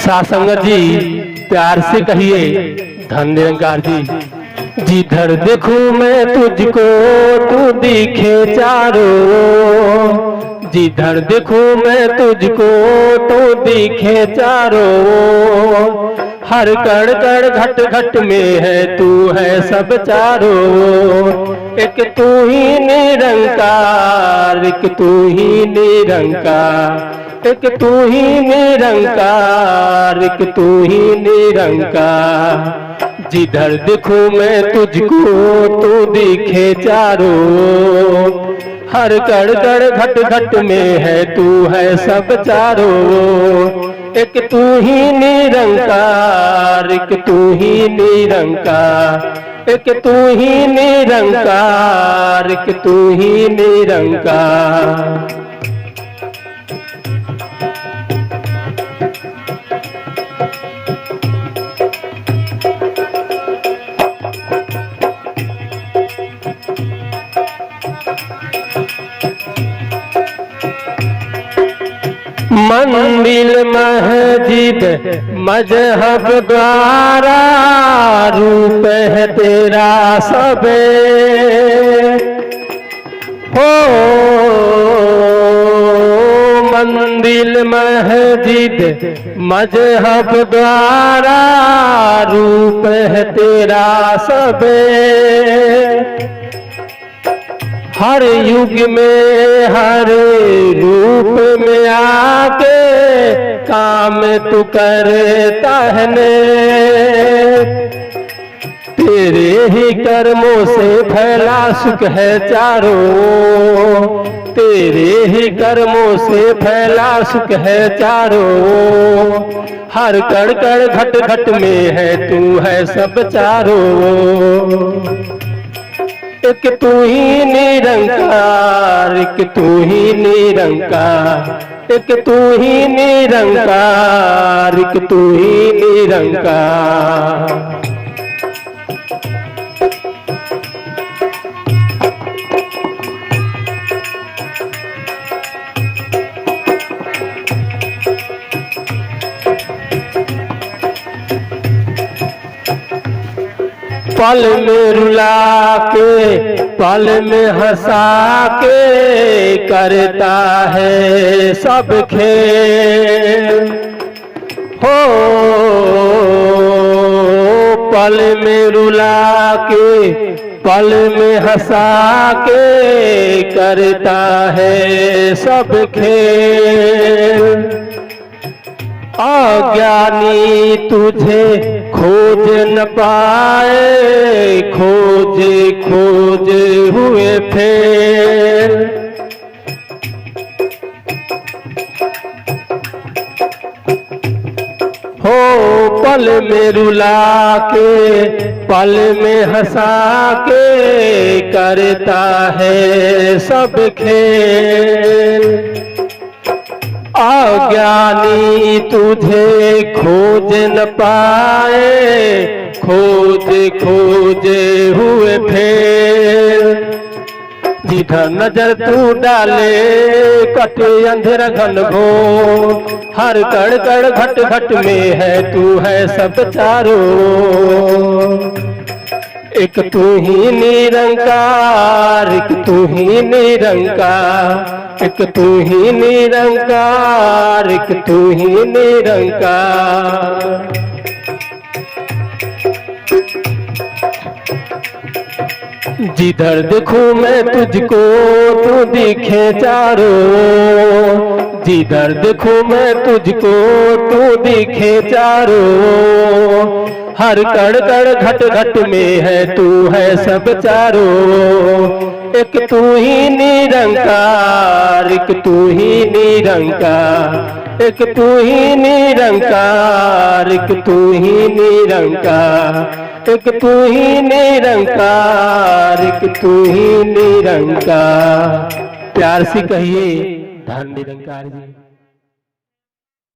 सासंगत जी प्यार से कहिए धन निरंकार जी। जिधर देखूं मैं तुझको तू दिखे चारों, जिधर देखूं मैं तुझको तू दिखे चारों। हर कण कण घट घट में है तू है सब चारों। एक तू ही निरंकार, एक तू ही निरंकार, एक तू ही निरंकार, एक तू ही निरंकार। जिधर देखूं मैं तुझको तू दिखे चारों। हर कण कण घट घट में है तू है सब चारों। एक तू ही निरंकार, एक तू ही निरंकार, एक तू ही निरंकार, एक तू ही निरंकार। मंदिर मस्जिद मजहब द्वारा रूप है तेरा सबे हो। मंदिर मस्जिद मजहब द्वारा रूप है तेरा सबे। हर युग में हर रूप में आके काम तू करता है ने। तेरे ही कर्मों से फैला सुख है चारों, तेरे ही कर्मों से फैला सुख है चारों। हर कण कण घट घट में है तू है सब चारों। एक तू ही निरंकार, एक तू ही निरंकार, एक तू ही निरंकार, एक तू ही निरंकार। पल में रुला के पल में हंसा के करता है सब खेल हो। पल में रुला के पल में हंसा के करता है सब खेल। अज्ञानी तुझे खोज न पाए, खोजे खोजे हुए फेल। हो पल में रुला के पल में हंसा के करता है सब खेल। अज्ञानी तुझे खोज न पाए, खोजे खोजे हुए फेल। जिधर नजर तू डाले कटे अंधेरा घन घोर। हर कण कण घट घट में है तू है सब चारों। एक तू ही निरंकार, एक तू ही निरंकार, एक तू ही निरंकार, एक तू ही निरंकार। जिधर देखूं मैं तुझको तू दिखे चारों। जिधर देखूं मैं तुझको तू दिखे चारों। हर कण कण घट घट में है तू है सब चारों। एक तू ही निरंकार, एक तू ही निरंकार, एक तू ही निरंकार, एक तू ही निरंकार, एक तू ही निरंकार, एक तू ही निरंकार। प्यार से कहिए धन निरंकार जी।